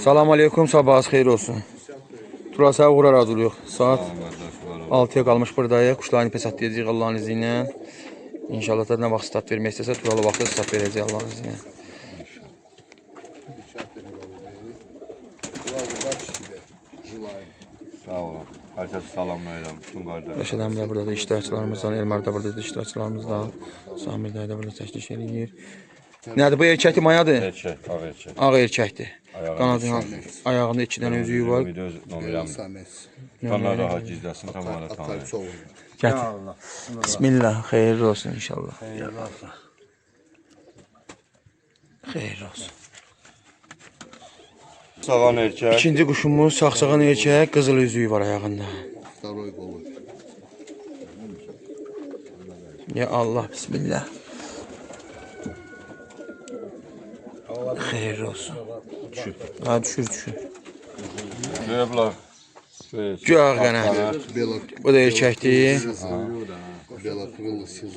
Salam aleykum, sabahınız xeyir olsun. Turasa uğrar arzuluyor. Saat 6'ya qalmış buradayıq. Kuşlarını pes atlayacaq Allah'ın izni ilə. İnşallah da nə vaxt start vermək istəsə, Turalı vaxtda start verəcək Allah'ın izni ilə. Sağ olun. Herkese salamlayıram. Bütün qardaşlar. Rəşad əmrə burada iştirakçılarımızdan, Elmar da burada iştirakçılarımızdan, Samir dayı da burada çəkiliş eləyir. Nədir bu erkəkdir, mayadır? Erkek, ağ erkek. Ağ erkəkdir. Qanadının ayağında 2 dənə üzüyü var. Bir de öz numaram. Tanrı rahat gizləsin, tamamı tanrı. Gətir. Bismillah, xeyirli olsun inşallah. Xeyirli olsun. Sağan erkek. İkinci quşumuz sağsağan erkək, qızıl üzüyü var ayağında. Ya Allah, bismillah. Xeyirli olsun. Ha, düşür. Göblər. Göğ qənəd. Bu da erkəkdir.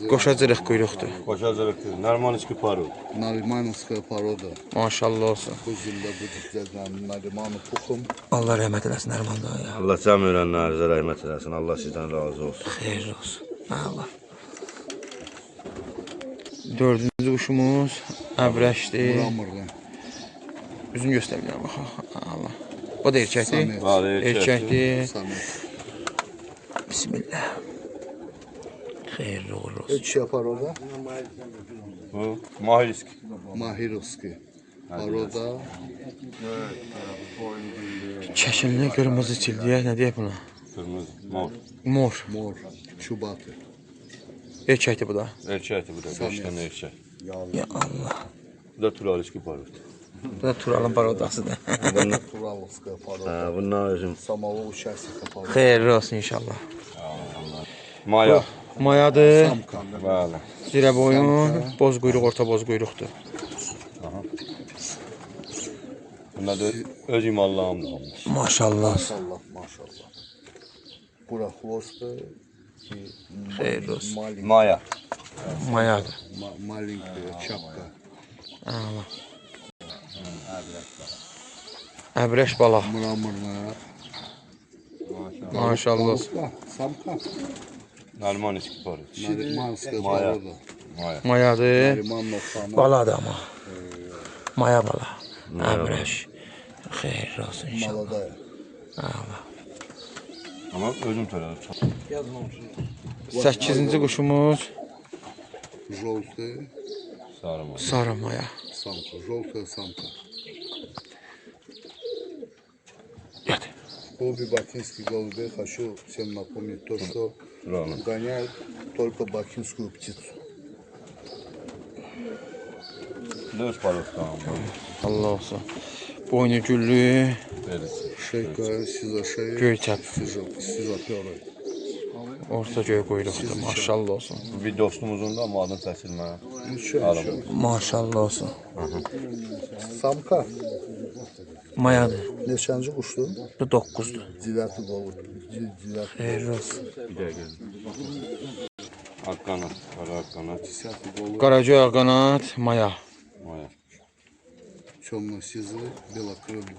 Qoşacırıq quyruqdur. Qoşacırıq. Narmanski paru. Нормановская порода. Maşallah olsun. Bu zildə bu diklərdən Narimanı puxum. Allah rəhmət eləsin Nərman dayı. Allah cəm ölənlərinizə rəhmət eləsin. Allah sizdən razı olsun. Xeyirli olsun. Allah. Dördüncü quşumuz əbrəşdir. Muramırdan. Üzünü göstərmirəm. Allah. O da erkəkdir. Var erkek. Erkəkdir. Samet. Bismillah. Xeyirli uğurlu olsun. Ötçə poroda. Bu Mahirisk. Mahirovski. Poroda. Çəşinli qırmızı çildiyə nə deyək buna? Kırmızı. Mor. Mor. Mor. Çubatı. Erkəkdir bu da. Erkekdir bu da. 5 tane erkek. Ya Allah. Bu da Turaliski paru. Bu da Turalın parodasıdır. Turalovskaya poroda. Ha, bunlar özüm. Samovo участника poroda. Xeyirli olsun inşallah. Maya. Mayadır. Samka. Bəli. Zirə boyun, boz quyruq, orta boz quyruqdur. Bunlar da öz imallahımdır olmuş. Maşallah. Maşallah, maşallah. Bura хвоста и Xeyirli olsun. Maya. Mayadır. маленькая чапка. Allah. Əbrəş balaq. Мраморная. Maşallah olsun. Самка. Narmaniski paru. Нариманская Maya. порода. Maya. Mayadır. Нариманная сама. Baladır ama. Maya bala. Əbrəş. Xeyirli olsun inşallah. Молодая. Allah. Ama özüm törədim. 8-ci quşumuz Желтая Sarı maya. sarı maya. самка. Желтая самка. Gətir. Обе бакинские голубей хочу всем напомнить то, что Rana. гоняют только бакинскую птицу. Öz parustan. Allah olsun. Boynu güllü, Verirsin. Шейка сизошея. Гöyçəp. Сизоперы. orta göy quyruqdur. Maşallah olsun. Bir dostumuzun da ama adını seçilmeye. Ничего, Alım. ничего. Maşallah olsun. Самка. Mayadır. Neçənci quşdur? Bu 9'dur. Девятый голубь. Девятый. Xeyirli olsun. Bir de gelin. Akkanat. Kara akkanat. Десятый голубь. Qaraca qanat, maya. Maya. Темно-сизый, белокрылый.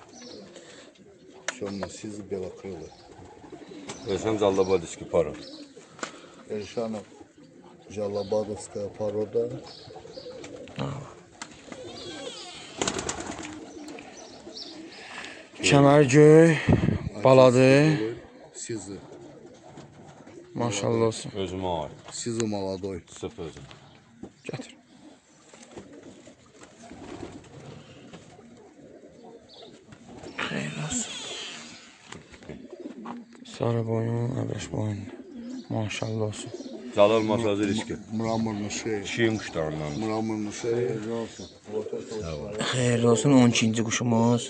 Темно-сизый, белокрылый. Ölsem Zallabadiski paru. Эльшанов. Жалабадовская порода. Kəmər göy, baladır. Сизый. Maşallah olsun. Özüme ait. Сизый молодой. Sırf özüm. Gətir. Xeyirli olsun. Sarı boyun, əbrəş boyun. Maşallah olsun. Zalal masajı riski. Мраморный шея. Şiim kuşlarından. Мраморный шея. Xeyirli olsun 12-ci quşumuz.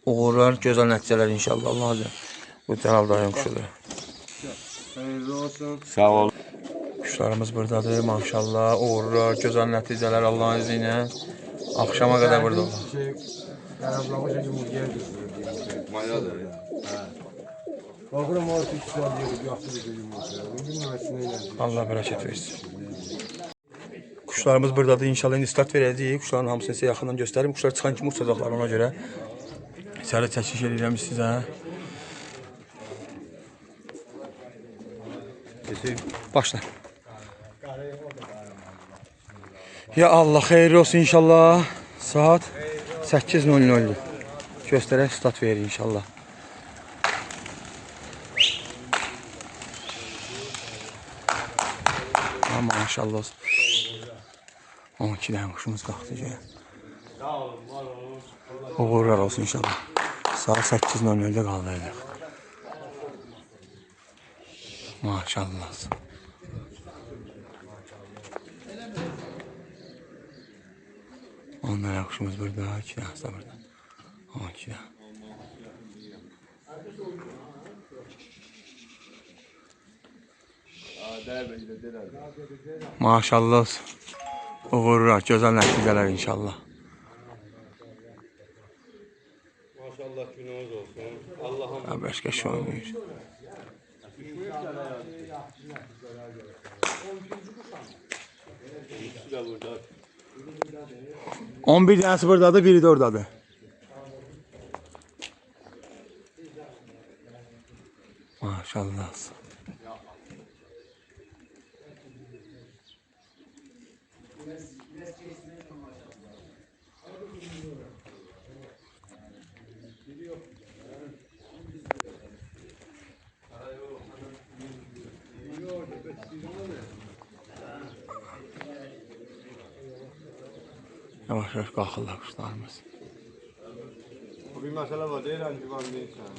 Uğurlar, gözəl nəticələr inşallah. Allah azə. Bu Cəlal dayın quşudur. Sağ ol. Quşlarımız buradadır maşallah. Uğurlar, gözəl nəticələr Allahın izni ilə. Axşama qədər burada olur. Mayadır. Bakıram artık güzel yeri yaptı bir yumurta. Bugün üniversiteye geldim. Allah bərəkət versin. Quşlarımız buradadır. İnşallah indi start verəcəyik. Quşların hamısını sizə yaxından göstərim. Quşlar çıxan kimi uçacaqlar ona görə. İçəri çəkiş edirəm sizə. Başla. Ya Allah, xeyirli olsun inşallah. Saat 8:00-dur. Göstərək, start verir inşallah. Maşallah olsun. 12 dənə quşumuz qalxdı göyə. Uğurlar olsun inşallah. Saat 8:00-da qaldıracaq. Maşallah olsun. Onlara quşumuz burada, 2 dənəsi də burada. 12 dənə. Maşallah olsun. Uğurlar, gözəl nəticələr inşallah. Maşallah gününüz olsun. Allah'ım. Ha, başqa şey olmuyor. İkisi de burada. 11 dənəsi buradadır, biri də oradadır. Maşallah olsun. Yavaş yavaş qalxırlar quşlarımız. Bir məsələ var, deyirəm divan deyirsən.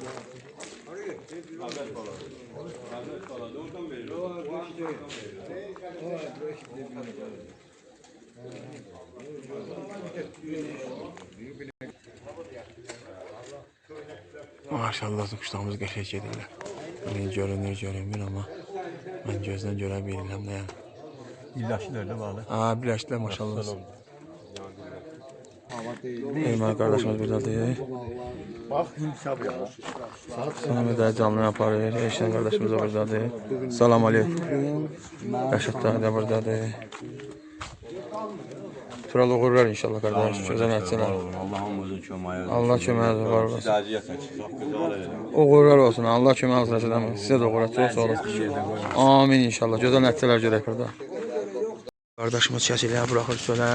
Qardaş baladı. Qardaş baladı, oradan verir. Maşallah quşlarımız qəşəng gedirlər. Görünür, amma mən gözdən görə bilmirəm də yəni. İlaçlar da var. Ha, birləşdilər maşallah. Eyman qardaşımız buradadır. Bax, hesab ya. Sonra da canlı aparır. Eşən qardaşımız da buradadır. Salam aleyküm. Rəşad da buradadır. Tural uğurlar inşallah qardaş. Gözəl nəticələr. Allah'ımızın köməyi olsun. Allah köməyiniz var olsun. Sizəcəyəsən çıxaq gözəl. Uğurlar olsun. Allah köməyiniz olsun Rəşad əmi. Sizə də uğurlar. Çox sağ olun. Amin inşallah. Gözəl nəticələr görək burada. Qardaşımız kəsilə buraxır çölə.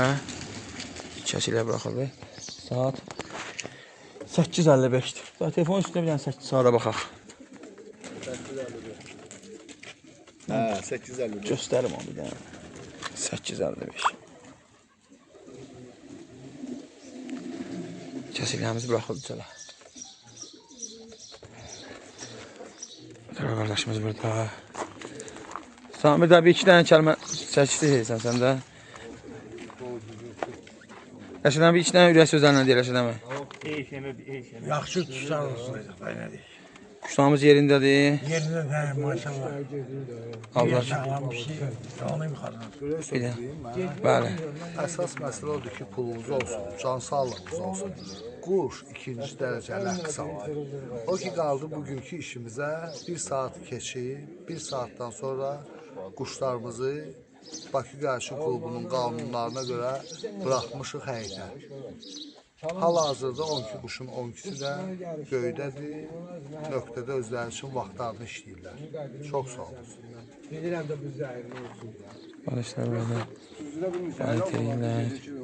Kəsilə buraxıldı. Saat 8:55-dir. Telefon üstündə bir dənə 8 saata baxaq. Hə, 8:50. Göstərim onu bir dənə. 8:55. Kəsiləmiz buraxıldı çölə. Qardaşımız burada. Samir də bir iki dənə kəlmə çəkdi sən də. Rəşad əmi bir iki dənə ürək sözlərlə deyir Rəşad əmi. Yaxşı tutsan olsun. Quşlarımız yerindədir. Yerində də maşallah. Allah Sağlam bir şey. Onu yuxarıdan. Belə söyləyim, bəli. əsas məsələ odur ki, pulunuz olsun, can sağlığınız olsun. Quş ikinci dərəcəli əqsamdır. O ki, qaldı bugünkü işimizə 1 saat keçib, 1 saatdan sonra quşlarımızı Bakı Qarşı Klubunun qanunlarına görə buraxmışıq həyətə. Hal-hazırda 12 quşun 12'si də göydədir, nöqtədə özləri üçün vaxtlarını işləyirlər. Çox sağ olun. Bilirəm də bu zəhərin olsun. Barışlar burada.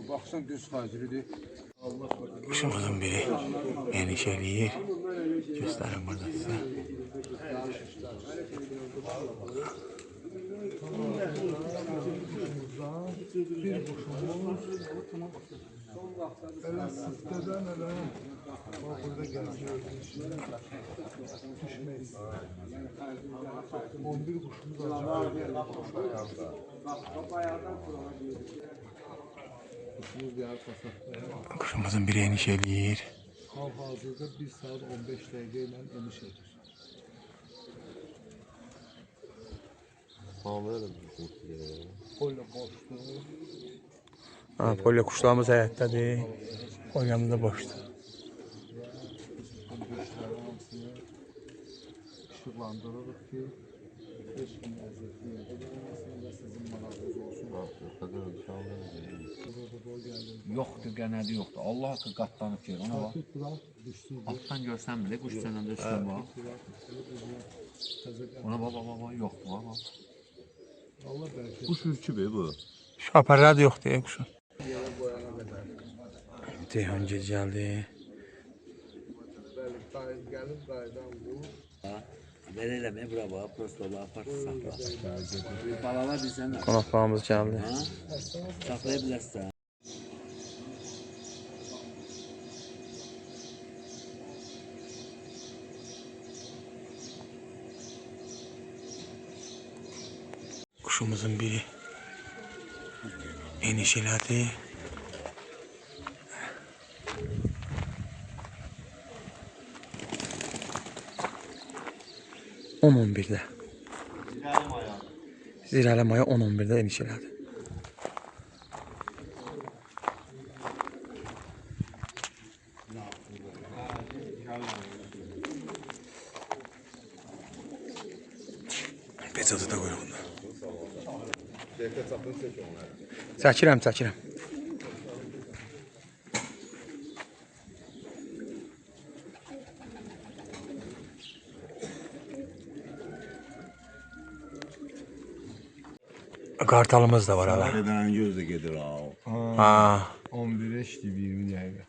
Baxsan düz xaciridir. Quşumuzun biri eniş eləyir. Göstərim burada sizə. Bir quşumuz elə sizdən elə bax burada gəziyor. Düşmək 11 quşumuz acaba. Quşumuz diğer pasakta. Quşumuzun biri eniş eləyir. Hal-hazırda 1 saat 15 dəqiqə ilə eniş edir. Polya boşdur. Ha, polya quşlarımız həyətdədir. Polyamız da boşdur. İşıqlandırırıq ki, Yoxdur, qənədi yoxdur. Allah haqqı qatlanıb gəlir. Ona bax. Altdan görsən belə quş sənəndə üstün bax. Ona bax, yoxdur bax. Kuş ürkü be bu. Şapərlər də yoxdur quşun. Ceyhan gec gəldi. Gəlib qaydan bu. Belə eləməyə bura bax, prosto ola apar saxla. Balalar bizdən Qonaqlarımız gəldi. saxlaya bilərsən. Quşumuzun biri eniş elədi. On 11'də. Zirəli maya 10-11'də eniş elədi. Peçatı da qoyuram bunda. Çəkirəm. Qartalımız da var hala. Edən göz də gedir ha. Ha, 11'e işleyip 20 dəqiqə.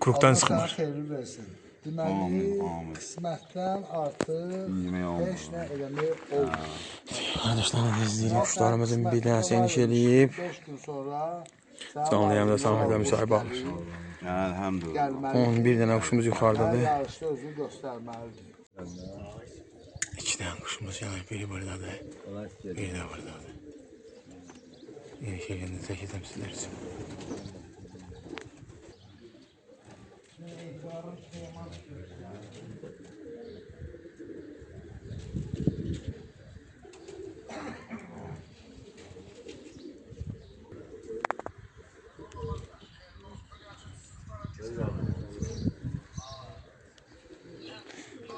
kuruktan Allah sıxmır. sənə xeyri versin. Deməli, Amin. qismətdən artıq Yemək olmaz. heç nə eləmək olmur. Kardeşlerim izleyelim kuşlarımızın bir tanesi eniş eləyib. 5 gün sonra Canlı yayımda Samet'e müsahibə alır. Elhamdülillah. gəlməli. 11 dənə quşumuz yuxarıdadır. Yarışda özünü göstərməlidir. 2 dənə quşumuz yanır. Biri buradadır. Biri də buradadır. Eniş eləyəndə çəkəcəm sizlər üçün.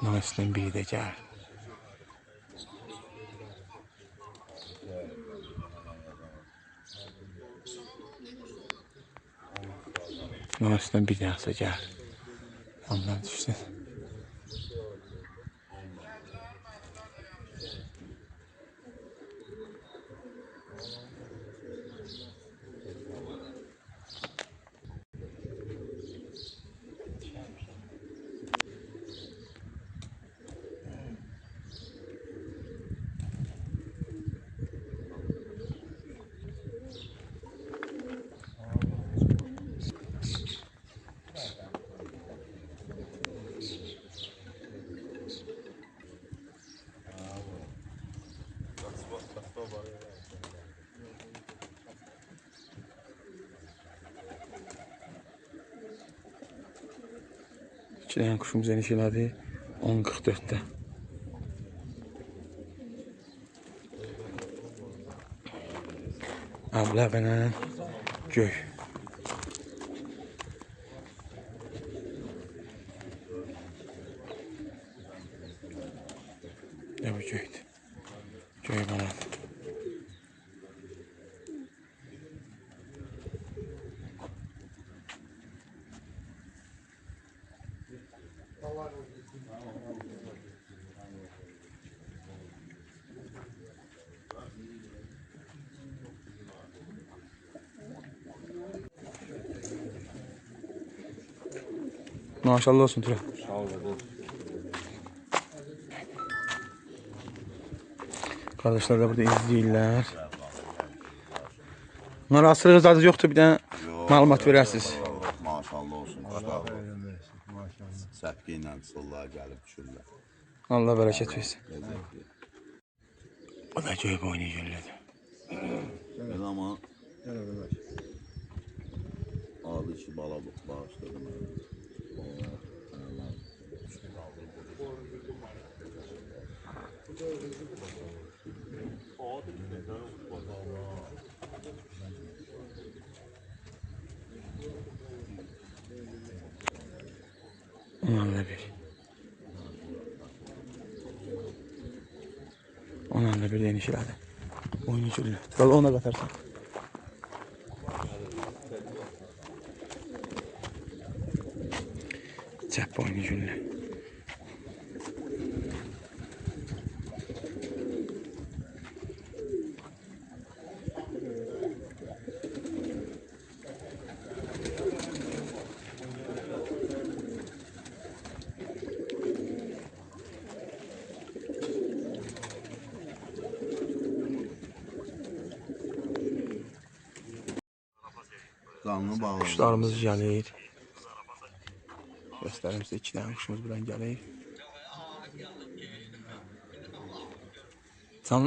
Namus'tan biri də gəlir. Namus'tan bir dənəsi gəlir. Ondan düşsün. İki dənə quşumuz eniş elədi. 10:44-də. Abla bənə göy. Ne bu göydü? Göy bana. Maşallah olsun Tura. Sağ ol. Kardeşler de burada izləyirlər. Bunlar asırıq zadı yoxdur, bir dənə məlumat verərsiniz. Maşallah olsun. Səpki ilə sıllar gəlib düşürlər. Allah bərəkət versin. Ləzzətli. O da göy boynu güllədir. Elə amma adı işi bala bağışladım. Onlarla bir. Onunla bir yeni işlədi. Oyunu çürüyor. Valla ona qatarsan. Çəp oyunu çürüyor. Qanunu bağlı. Kuşlarımız gəlir. Göstərim sizə 2 dənə quşumuz buradan gəlir. Can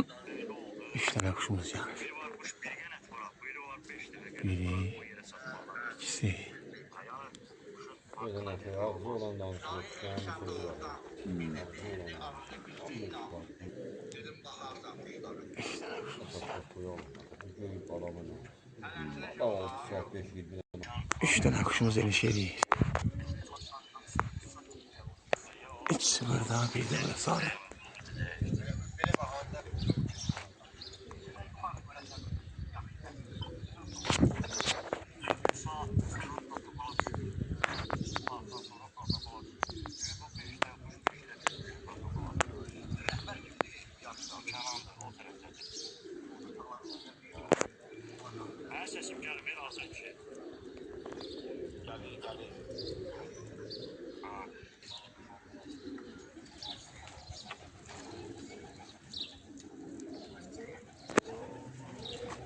3 dənə quşumuz gəlir. Biri, ikisi. Üç dənə quşumuz eliş edir. İkisi burada, bir də burada sarı.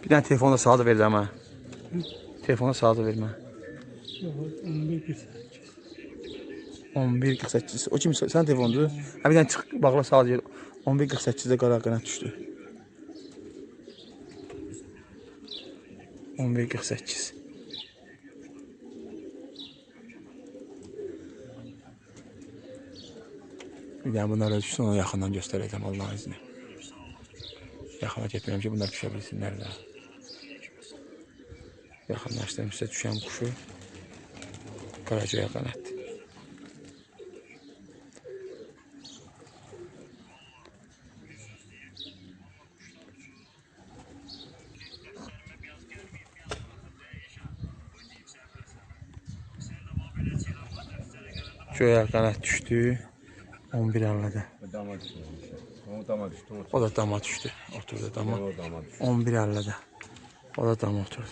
Bir dənə telefonda saat verirəm ha. Telefonda saat vermə. 11:48. O kim? Sən telefondur. Ha bir dənə çıx bağla saat yer. 11:48-də qara qanat düşdü. 11:48. Bir dənə bunlara düşsün, onu yaxından göstərəcəm Allah'ın izni. Yaxına getmirəm ki, bunlar düşə bilsinlər də. Yaxınlaşdırım sizə düşən quşu. Qaracaya qanat. Göyə qanat düşdü. 11:50-də. O da dama düşdü. Oturdu dama. 11:50-də. O da dama oturdu.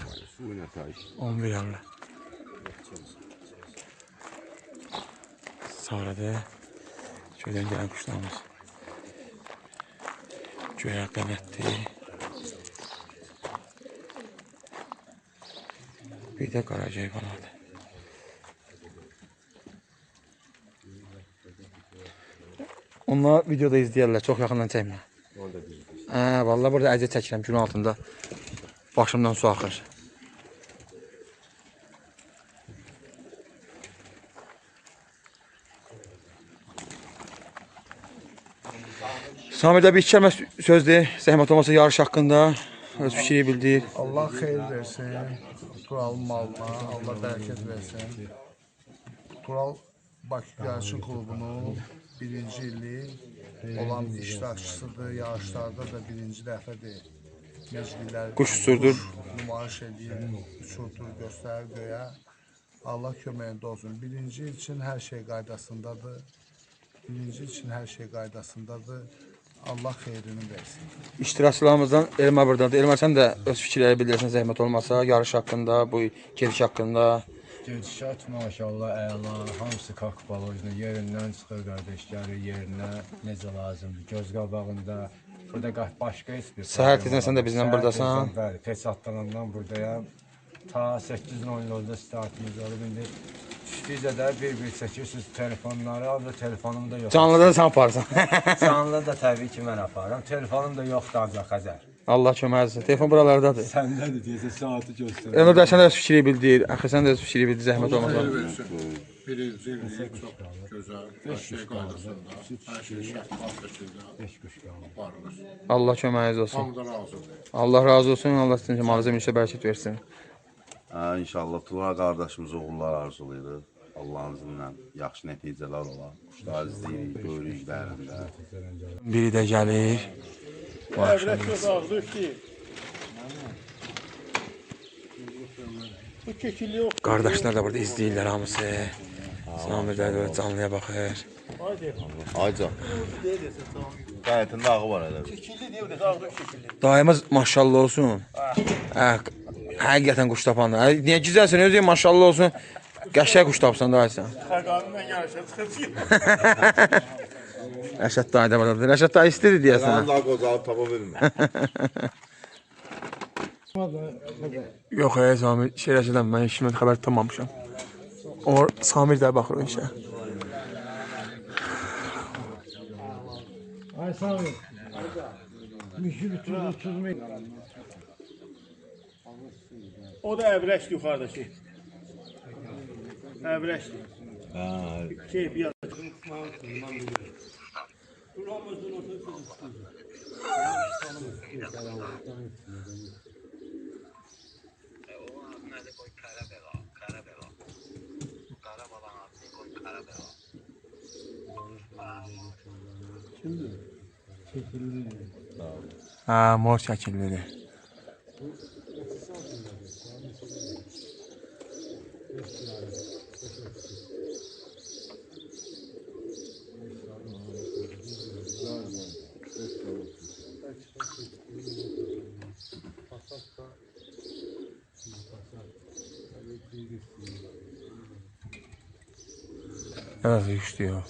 11:50. Sarıda köydən gələn quşlarımız. Göyə qanatdı. Bir də qaracaya qanadı. Onlar videoda izləyərlər, çox yaxından çəkmə. Vallahi burada əziyyət çəkirəm gün altında. Başımdan su axır. Samirdə bir iki kəlmə sözdür, zəhmət olmasa yarış haqqında öz fikri bildir. Allah xeyir versin. Turalın malına, Allah bərəkət versin. Tural Bakı Yarışı Klubunun birinci illik olan iştirakçısıdır. Yarışlarda da birinci dəfədir. Məclislər Quş uçurdur. Nümayiş edir, uçurdur, göstərir göyə. Allah köməyində olsun. Birinci il üçün hər şey qaydasındadır. Birinci il üçün hər şey qaydasındadır. Allah xeyrini versin. İştirakçılarımızdan Elmar buradadır. Elmar sən də öz fikirləri bildirsən zəhmət olmasa, yarış haqqında, bu gediş haqqında. Gedişat maşallah əla, hamısı kakbalojla yerindən çıxır qardaşları yerinə necə lazımdır. Göz qabağında burada başqa heç bir Səhər tezdən sən də bizlə buradasan. Bəli, Pesatlanandan buradayam. Ta 8:00-da startımız olub. İndi düşdükcə də bir çəkirsiniz telefonları, ancaq telefonum da yox. Canlıda da sən aparsan. Canlı da təbii ki mən aparıram. Telefonum da yoxdur ancaq Xəzər. Allah kömək olsun. Telefon buralardadır. Səndədir deyəsə saatı göstər. Elmar da sən də öz fikri bildir. Axı sən də öz fikri bildir zəhmət olmasa. Birinci illik çox gözəl, hər şey qaydasında, hər şey şəffaf şəkildə aparırız. Allah köməyiniz olsun. Hamıdan razıdır. Allah razı olsun. Allah sizin cəmalınıza minişə bərəkət versin. İnşallah Turan qardaşımız uğurlar arzulayırıq. Allah'ın izinlə yaxşı nəticələr olar. Quşlar izləyirik, görürük dərində. Biri də gəlir. Maşallah. Bu kekili yok. Qardaşlar da burada izləyirlər hamısı. Samir də böyle canlıya baxır. Ayca. Qayətində ağı var elə. Dayımız maşallah olsun. Həqiqətən quş tapandı. Niyə gizləsin özü maşallah olsun. Qəşəng quş tapsan dayısan. Xəqanından yarışa çıxacaq. Rəşad dayı da var. Rəşad dayı istedi deyəsən. Mən daha qocalıb tapa bilmir. Yox, Samir Şirəşədən mən işimdən xəbər tutmamışam. O Samir də baxır o işə. Ay sağ ol. Müşür 30 min. O da əvrəşdir yuxarıdakı. Əvrəşdir. Şey bir Hə, mor şəkillidir. Evet, işliyor.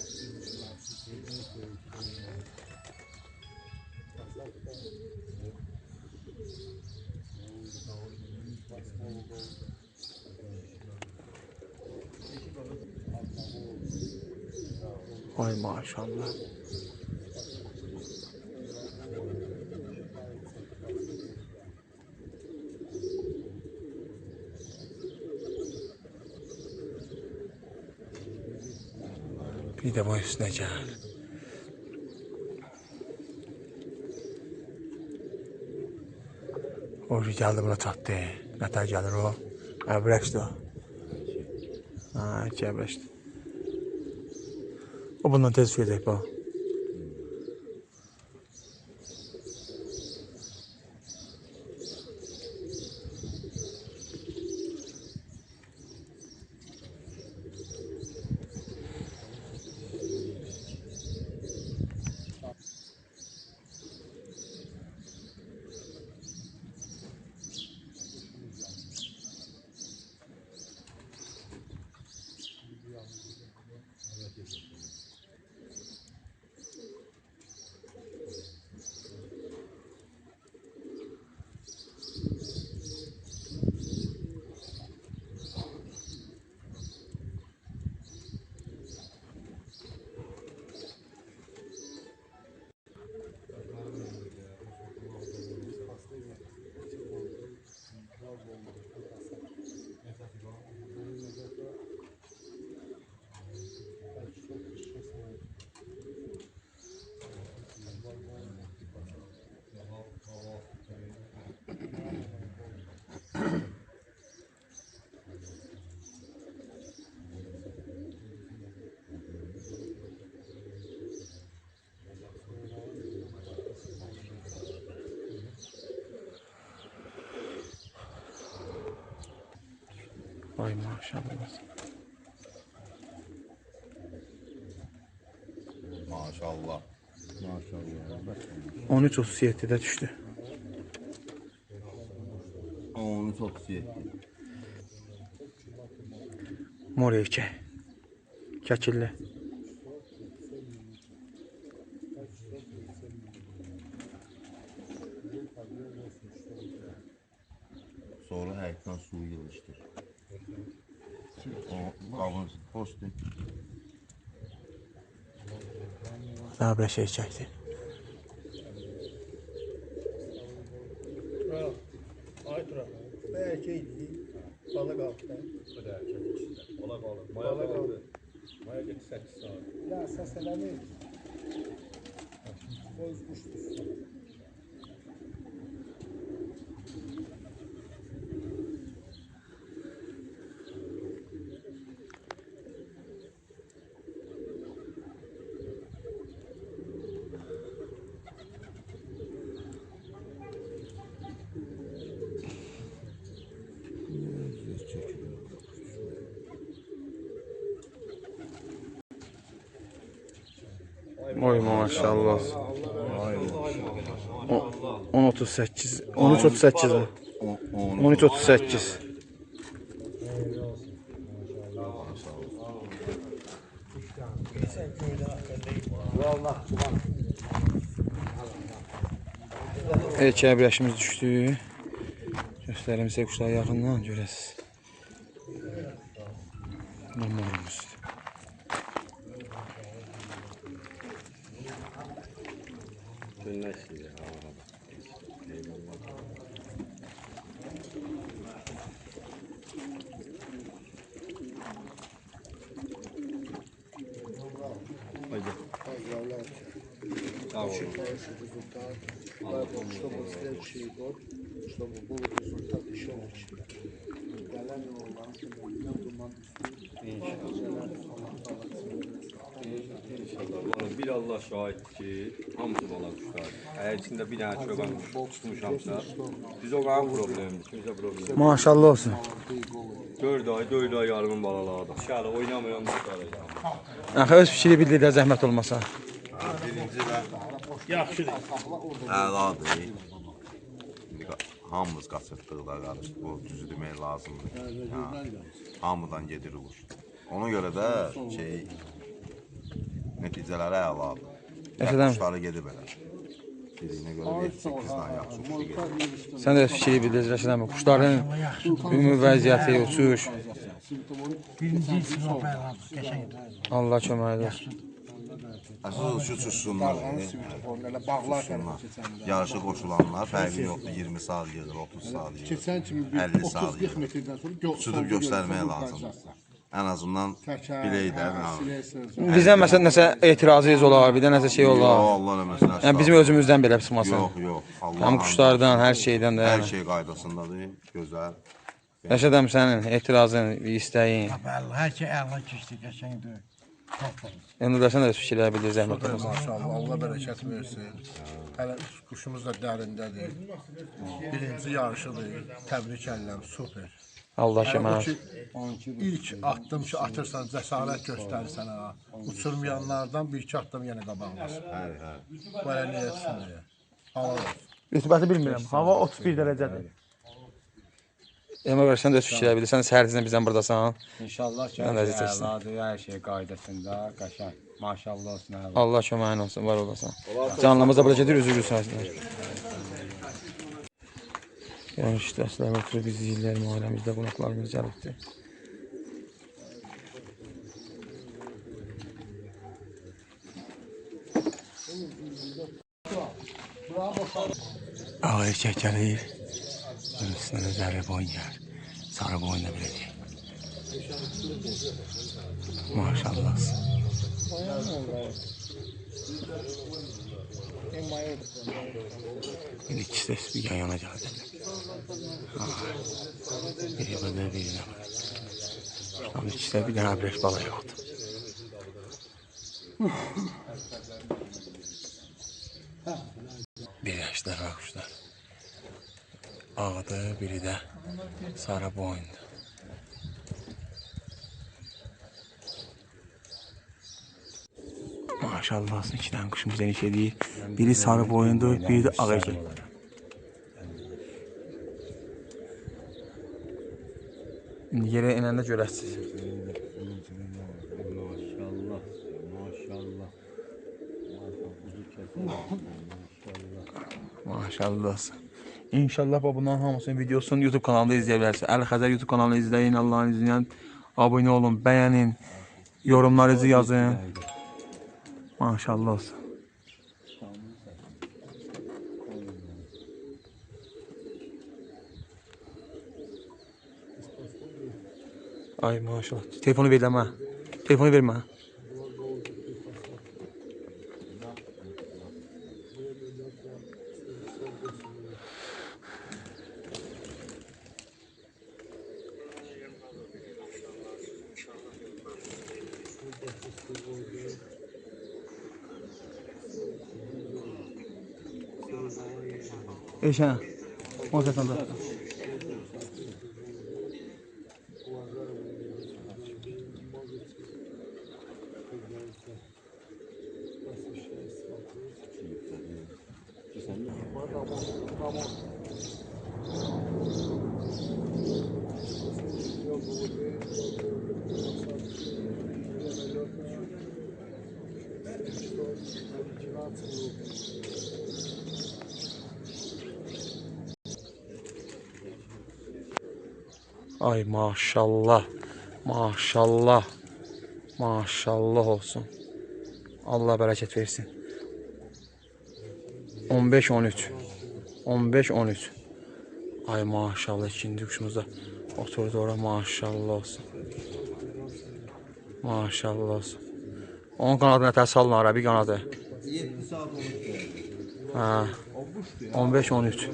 Ay maşallah. Bir de bu üstüne gel. O geldi buna çattı. Ne kadar gelir o? Əbrəkdir o. Ha, iki əbrəkdir. O bundan tez düşəcək bu. Ay maşallah. Maşallah. 13.37'de düştü. 13.37. Mor erkək. Kəkilli. Sonra həyətdən suyu yığışdır. O qabın postu. Daha bir şey çəkdi. Ay tura. Bu erkəkdir. Balıq altında. Bu da erkək. Ola qalır. Maya qalır. Maya getdi 8 saat. Ya səs eləmir. Qoz quşdur. Oy maşallah. 10.38, 13.38, 13.38. Evet, kəbirləşimiz düşdü. Göstərim sizə quşları yaxından görəsiniz. Morumuz. Чтобы следующий год, чтобы был результат еще лучше. Bir Allah şahitdir ki, hamısı bala quşlar. Əgər içində bir dənə çoban quş tutmuşamsa, biz o qanın problemidir, kimsə problemi. Maşallah olsun. 4 ay yarımın balalardır. Dışarı oynamayan quşlar. Axı öz fikri bildirdə zəhmət olmasa. Birinci və əladır. Hamımız qaçırtdıqlar qarışdı. Bu düzü demək lazımdır. Hamıdan gedir quş. Ona görə də nəticələri əladır. Məsələn, Quşları gedib elə. Dediyinə görə 7-8-dən yaxşı quş gedir. sən də öz fikri bildir Rəşidəmi. Quşların ümumi vəziyyəti, uçuş. Birinci sınıf əladır, qəşəngdir. Allah köməkdir olsun. Əsas uçuş uçsunlar. Yarışı qoşulanlar fərqi yoxdur. 20 saat gedir, 30 saat gedir. Keçən kimi 50 saat 30-40 gedir. metrdən sonra Uçudub göstərmək lazımdır. Ən azından bilək də. Bizə məsələn nəsə etirazınız olar, bir də nəsə şey Yox, olar. Allah eləməsin. Yəni bizim özümüzdən belə çıxmasın. Yox, yox. Həm quşlardan, hər şeydən də. Hər şey qaydasındadır, gözəl. Rəşidəm sənin etirazın, istəyin. Bəli, hər şey əla keçdi, qəşəngdir. Yəni da sən də öz fikirləri bildir zəhmət olmasa. Maşallah, Allah bərəkət versin. Hələ quşumuz da dərindədir. Birinci yarışıdır. Təbrik edirəm, super. Allah Bu kömək ki, olsun. ilk addım ki atırsan, cəsarət göstərirsən ha. Uçurmayanlardan bir iki addım yenə qabaqlasın. Bu elə niyyətsin deyə. Halal olsun. Rütubəti bilmirəm. Hava 31 dərəcədir. Emə görə sən də öz fikirləri bilirsən, səhərcədən bizdən buradasan. İnşallah ki, Mən də hər şey əzizləşsin. əladır, hər şey qaydasında, qəşəng. Maşallah olsun, əla. Allah köməyin olsun, var olasan. Canlımıza belə gedir, üzülür səhərcədən. Yəni işləslər oturub izləyirlər, müharəmizdə qonaqlarımız gəlibdir. Ağa erkək gəlir. Üstünə də zərrə boyun gəlir. Sarı boyun da belə deyil. Maşallah. Bir ikisi də bir yan-yana gəldi. Biri burada, biri də burada. Şuranın ikisi də bir dənə abrek bala yoxdur. Bir yaşlar var quşlar. Ağdır, biri də sarı boyundur. Maşallah, iki dənə quşumuz eniş edir. Biri sarı boyundur, biri də ağ erkək. İndi yerə enəndə görəsiniz. Maşallah. İnşallah bunların hamısının videosunu YouTube kanalında izləyə bilərsiniz. Əli Xəzər YouTube kanalını izləyin, Allah'ın izniyle abone olun, bəyənin, yorumlarınızı yazın. Maşallah olsun. Ay maşallah. Telefonu ver lan. Telefonu verme. Eşen. O zaten da. Ay maşallah. Maşallah. Maşallah olsun. Allah bərəkət versin. 15-13. 15-13. Ay maşallah ikinci kuşumuz da oturdu ora, maşallah olsun. Maşallah olsun. Onun qanadına tər salın ara, bir qanadı. 7 saat olmuş. Hə. 15-13.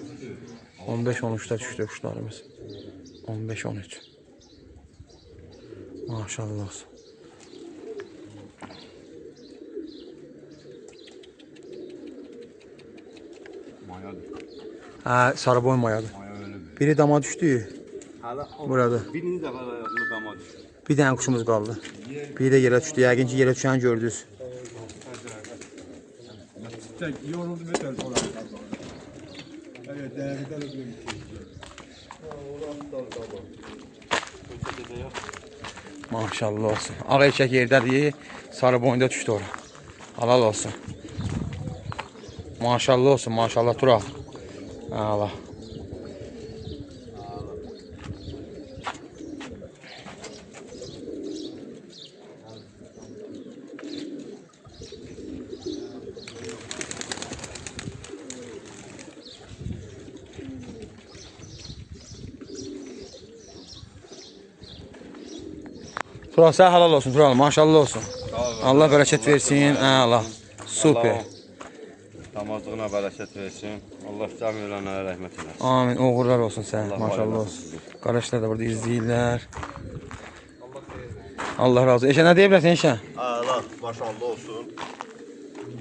15-13'də düşdü quşlarımız. 15-13. Maşallah olsun. Mayadır. Hə, sarıboyun mayadır. Maya öylədir. Biri dama düşdü. Hələ Burada. birinci dəfə ayağında dama düşdü. Bir dənə quşumuz qaldı. Biri də yerə düşdü. Yəqin ki, yerə düşəni gördünüz. Yoruldu beter dolar. Evet, değerli de Maşallah olsun. Ağ erkək yerdədir. Sarı boyunda düşdü ora. Halal olsun. Maşallah olsun. Maşallah Tural. Allah. Tural sən halal olsun Tural. Maşallah olsun. Allah bərəkət versin. Allah. Super. Damazlığına bərəkət versin. Allah cəmi ölənlərə rəhmət eləsin. Amin. Uğurlar olsun sən. Allah Maşallah hayırlı olsun. Qardaşlar da burada izləyirlər. Allah razı olsun. Eşə nə deyə bilərsən Eşə? Allah maşallah olsun.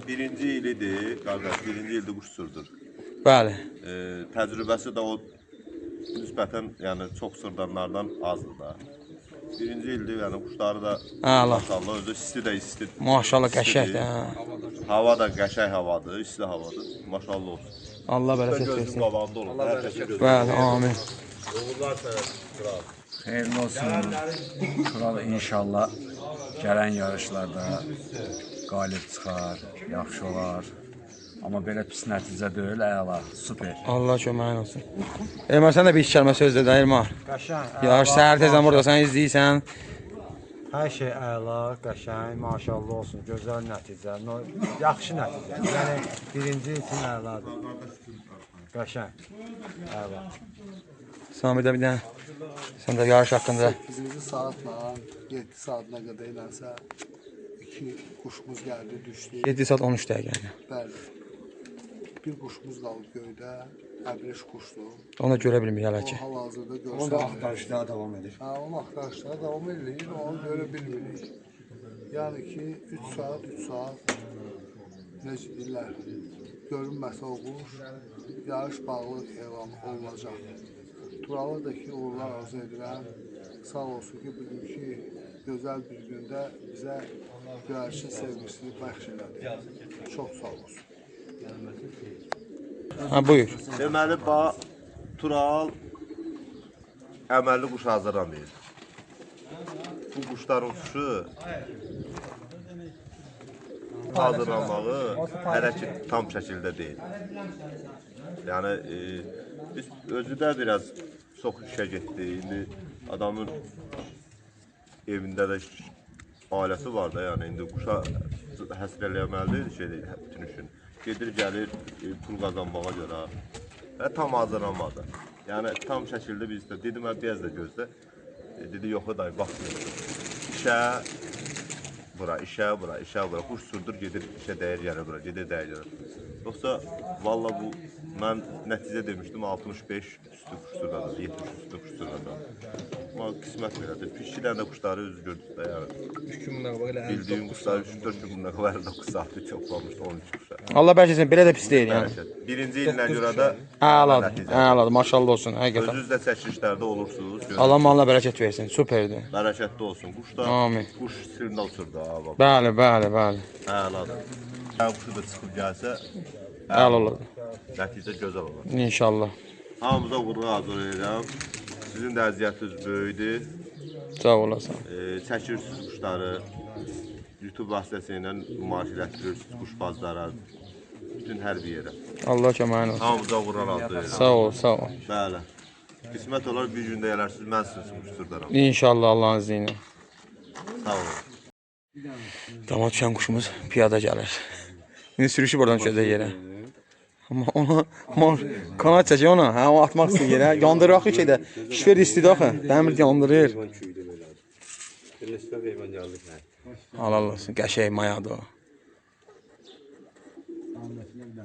Birinci ilidir, qardaş, birinci ildir quş sürdür. Bəli. Təcrübəsi də o nisbətən, yəni çox sırdanlardan azdır da. Birinci ildir, yəni quşları da Allah. maşallah özü isti də isti. Maşallah qəşəngdir. Hava da qəşəng havadır, isti havadır. Maşallah olsun. Allah bərəkət Gözün versin. qabağında olur. Hər kəsin gözü. Bəli, amin. Uğurlar sənə, kral. Xeyirli olsun. Kral inşallah gələn yarışlarda qalib çıxar, yaxşı olar. Amma belə pis nəticə deyil, əla, super. Allah köməyin olsun. Elmar sən də bir iki kəlmə söz de Elmar. Qəşəng. Yarış səhər tezdən buradasan, izləyirsən. Hər şey əla, qəşəng, maşallah olsun, gözəl nəticə, yaxşı nəticə. Yəni birinci üçün əladır. Qəşəng. Əla. Sami də bir dənə. Sən də yarış haqqında. 8-ci saatla 7 saatına qədər eləsə 2 quşumuz gəldi, düşdü. 7 saat 13 dəqiqə. Yəni. Bəli. Bir quşumuz qalıb göydə, əbriş quşdur. Onu da görə bilmir hələ O ki. hal-hazırda Onda görsənir. axtarışlar devam edir. Ha, onun axtarışları davam edir, onu görə bilmirik. Yəni ki, 3 saat, 3 saat necə deyirlər, görünməsə o quş, yarış bağlı elan olunacaq. Turalı da ki, uğurlar arzu edirəm. Sağ olsun ki, bugünkü gözəl bir gündə bizə görüşün sevgisini bəxş elədi. Çox sağ olsun. Ha, buyur. Deməli, Tural əməlli quş hazırlanır. Bu quşların uçuşu hazırlanmağı hələ ki tam şəkildə deyil. Yəni, biz özü də biraz çox işə getdi. İndi adamın evində də ailəsi var da, yəni indi quşa həsr eləməlidir bütün işin. Gedir, gəlir, pul qazanmağa görə və tam hazırlanmadı. Yəni, tam şəkildə biz də dedim, biraz da gözlə. Dedi, yox, dayı, baxmıyor. İşə, bura, işə, bura, işə, bura. Quş sürdür, gedir, işə dəyər gəlir bura, gedir, dəyər gəlir. Yoxsa, valla bu, mən nəticə demişdim, 65 üstü quş sürmədən, 70 üstü quş sürmədən. Amma qismət belədir. 2 dənə də quşları özü gördük də, yəni. 3 gün bundan qabaq elə Bildiyim quşlar 3-4 gün bundan qabaq 9 saatı çoxlamışdı, 13 quşlar. Allah bərəkət belə də pis deyil yəni. Birinci ilinə görə də Əladır, əladır. Maşallah olsun, həqiqətən. özünüz də çəkilişlərdə olursunuz. Allah malına bərəkət versin. Superdir. Bərəkətli olsun. Quş da Amin. quş sirrində uçurdu ha baba. Bəli, bəli, bəli. Əladır. Hər quşu da çıxıb gəlsə Əla olardı. Nəticə gözəl olur. İnşallah. Hamımıza uğurlu arzu edirəm. Sizin də əziyyətiniz böyükdür. Sağ olasın. Çəkirsiniz quşları. YouTube vasitəsilə nümayiş etdirirsiniz quşbazlara. Bütün hər bir yerə. Allah köməyin olsun. Hamımıza uğurlar arzu edirəm. Sağ ol, sağ ol. Bəli. Qismət olar bir gündə gələrsiniz, mən sizin uçurdaram. İnşallah Allah'ın izniyle. Sağ olun. Dama düşən quşumuz piyada gəlir. İndi sürüşüb oradan düşəcək yerə. Amma ona kanat çəkək ona. Hə, o atmaq istəyir yerə. Yandırır axı şeydə. Şifer istəyir axı. Dəmir yandırır. Halal olsun. Qəşəng mayadır o.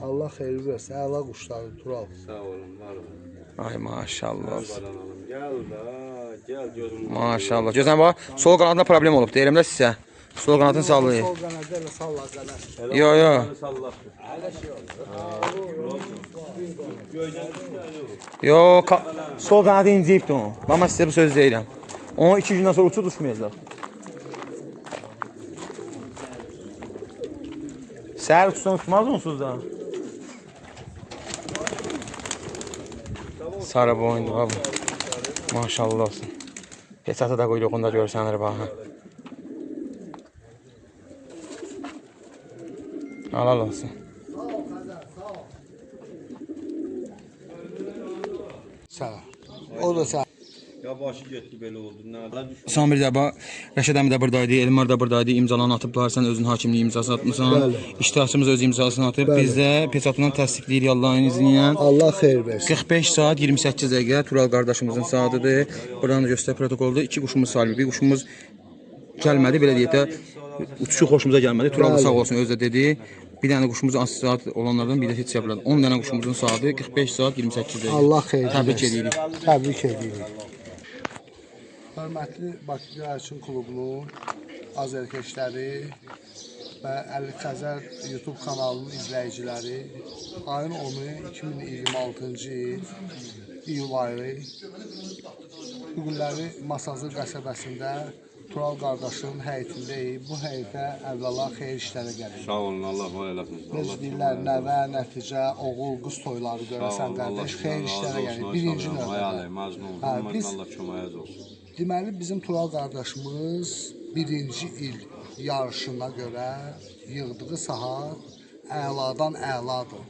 Allah xeyir versin. Əla quşları Tural. Sağ olun, var olun. Ay maşallah olsun. Gel da, gel gözüm. Maşallah. Gözən bax, sol qanadında problem olub. Deyirəm də sizə. Sol qanadını sallayın. Sol qanadda elə sallazələr. Yo, yo. Yo, sol qanadı inciyibdi onu. Amma sizə bu söz deyirəm. Onu 2 gündən sonra uçub düşməyəcək. Səhər uçsan uçmaz onsuz da. Sarı boyundur abi. Maşallah olsun. Peçatı da quyruğunda görsənir bax. Halal olsun. Sağ ol. O da sağ. Ya başı getdi belə oldu. Nədən düşdü? Son bir dəfə Rəşad əmi də buradaydı, Elmar da buradaydı. İmzalarını atıblar. Sən özün hakimliyi imzası atmısan. İştirakçımız öz imzasını atıb. Biz də peçatından təsdiqləyirik Allah'ın izni ilə. Allah xeyir versin. 45 saat 28 dəqiqə Tural qardaşımızın saatidir. Buradan da göstər protokolda 2 quşumuz salib. Bir quşumuz gəlmədi, belə deyək də uçuşu xoşumuza gəlmədi. Tural da sağ olsun özü də dedi. Bir dənə quşumuzun az saat olanlardan bir də heç yapıladı. 10 dənə quşumuzun saati 45 saat 28 dəqiqə. Allah xeyir Təbrik versin. edirik. Təbrik edirik. Hörmətli Bakı Göyərçin Klubunun azərkeşləri və Əli Xəzər YouTube kanalının izləyiciləri ayın 10-u 2026-cı il iyul ayı bu günləri Masazır qəsəbəsində Tural qardaşın həyətindəyik. Bu həyətə əvvəla xeyir işlərə gəlir. Sağ olun, Allah var eləsin. Necə deyirlər, nəvə, nəticə, oğul, qız toyları görəsən qardaş, xeyir işlərə gəlir. Birinci növbədə. Biz Allah köməyiniz olsun. deməli bizim Tural qardaşımız birinci il yarışına görə yığdığı saat əladan əladır.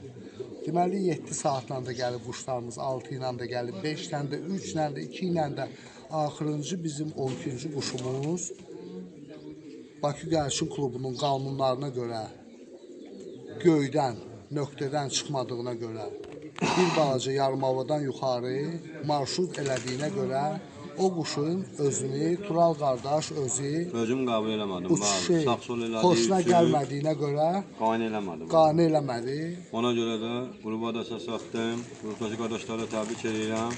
Deməli 7 saatla da gəlib quşlarımız, 6 ilə də gəlib, 5 ilə də, 3 ilə də, 2 ilə də. Axırıncı bizim 12-ci quşumuz Bakı Göyərçin Klubunun qanunlarına görə göydən, nöqtədən çıxmadığına görə bir balaca yarımavadan yuxarı marşrut elədiyinə görə o quşun özünü Tural qardaş özü Özüm qəbul eləmədim. uçuşu Sağ sol elədi. xoşuna gəlmədiyinə görə Qane eləmədim. qane eləmədi. Ona görə də qruba da səs atdım. Qrupdakı qardaşlara təbrik edirəm.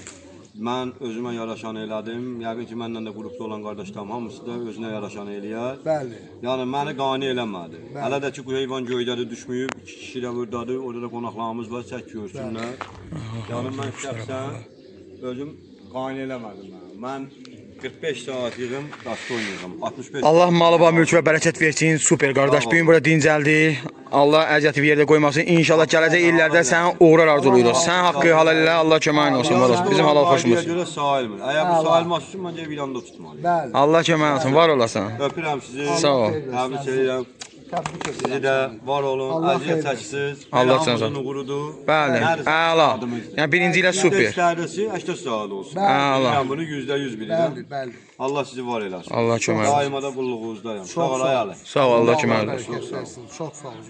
Mən özümə yaraşan elədim. Yəqin ki, məndən də qrupda olan qardaşlarım hamısı da özünə yaraşan eləyər. Bəli. Yəni məni qane eləmədi. Hələ də ki, bu heyvan göydədir, düşməyib. 2 kişi də burdadır. Orada da qonaqlarımız var, çək görsünlər. Yəni mən şəxsən özüm qane eləmədim. Mən 45 saat yığım, daşda oynayıram. 65 Allah malı və mülk və bərəkət versin. Super qardaş. Bu gün burada dincəldi. Allah əziyyəti bir yerdə qoymasın. İnşallah gələcək illərdə sənin uğurlar arzulayırıq. Sən haqqı halal elə, Allah köməyin olsun. Bizim halal xoşumuz. görə sayılmır. Əgər bu sayılmaz üçün məncə bir anda tutmalıyım. Bəli. Allah köməyin olsun. Var olasan. Öpürəm sizi. Sağ ol. Təbrik edirəm. Təbrik Sizi edirəm. də var olun, Allah əziyyət xeyir çəksiniz. Allah sağ olsun. Uğurudur. Bəli. Əla. Yəni birinci ilə super. İstədəsi 80 saat olsun. Əla. Mən bunu %100 bilirəm. Bəli, bəli. Allah sizi var eləsin. Allah köməyin olsun. Daima da qulluğunuzdayım. Sağ ol, ayalı. Sağ ol, Allah köməyin olsun. Çox sağ olun.